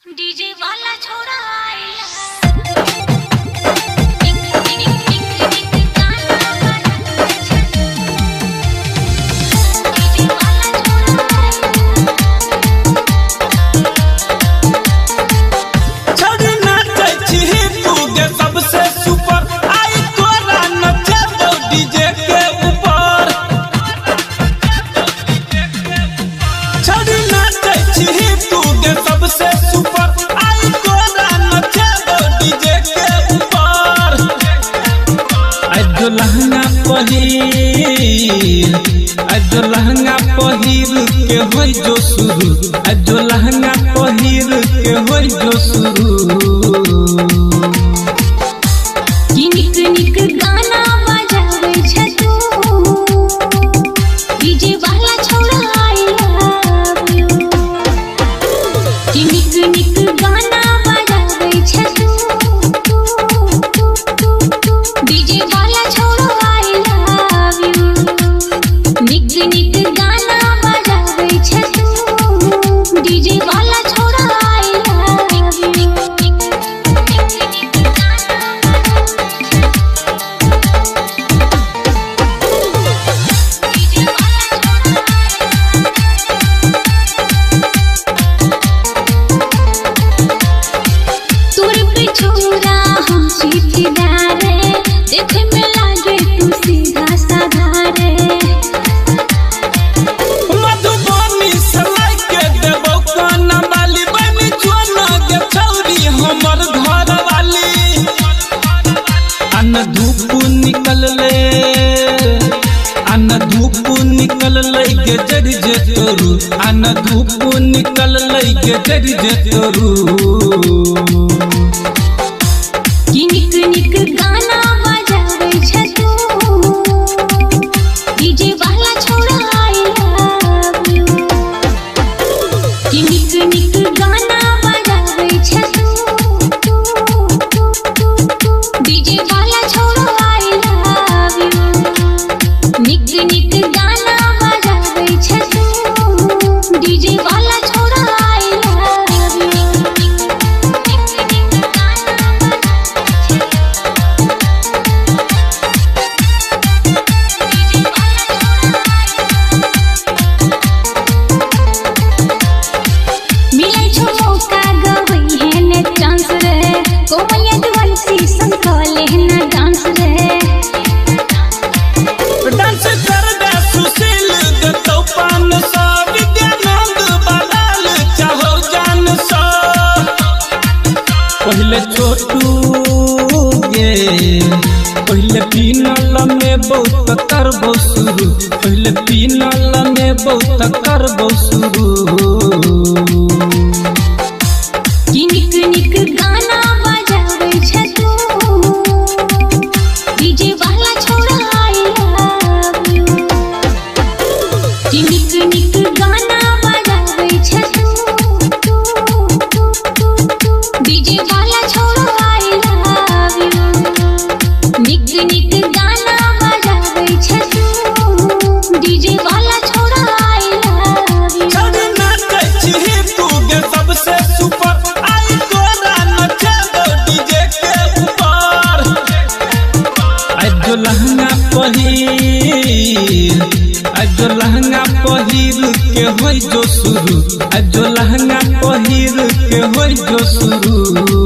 DJ वाला छोड़ा सबसे सुपर आई तोरा नचे दो डीजे के ऊपर छड़ी नाचे छी तू के सबसे सुपर आई तोरा नचे दो डीजे के ऊपर आज जो लहंगा पहिर के होई जो शुरू आज जो लहंगा पहिर के होई जो शुरू निक निक गाना बजावे छ तू डीजे वाला छोड़ा आई लव यू निक निक गाना बजावे छ तू डीजे वाला छोड़ा आई लव यू निक निक गाना बजावे छ तू डीजे वाला छोड़ा आई लव यू छोरा हम सीधीदारे देखे में लागे तू सीधा साधा रे मधुबनी सलाई के देबो काना वाली बनी जोना के छौरी हमर घर वाली अन धूप निकल ले के जड़ी जे तोरू अन धूप निकल ले के जड़ी जे तोरू निक निक गाना बजावे छ तू डीजे वाला छोड़ा आई लव यू निक निक गाना बजावे छ तू डीजे वाला छोड़ा आई लव यू निक निक गाना बजावे छ तू डीजे वाला छोड़ा आई लव यू डांस कर दे सुशील दे तो पान सा विद्यानंद बालाल चाहो जान सा पहले छोटू गे पहले पीनल में बहुत करबो शुरू पहले पीनल में बहुत करबो शुरू निक निक गाना बजावे छ तू डीजे वाला छोड़ा आई लव यू निक निक गाना बजावे छ तू डीजे वाला छोड़ा आई लव यू निक निक गाना बजावे छ तू डीजे वाला छोड़ा आई लव यू छड़ी नाचे छी तू के सबसे सुपर आज जो लहंगा पहिर के होई जो शुरू आज जो लहंगा पहिर के होई जो शुरू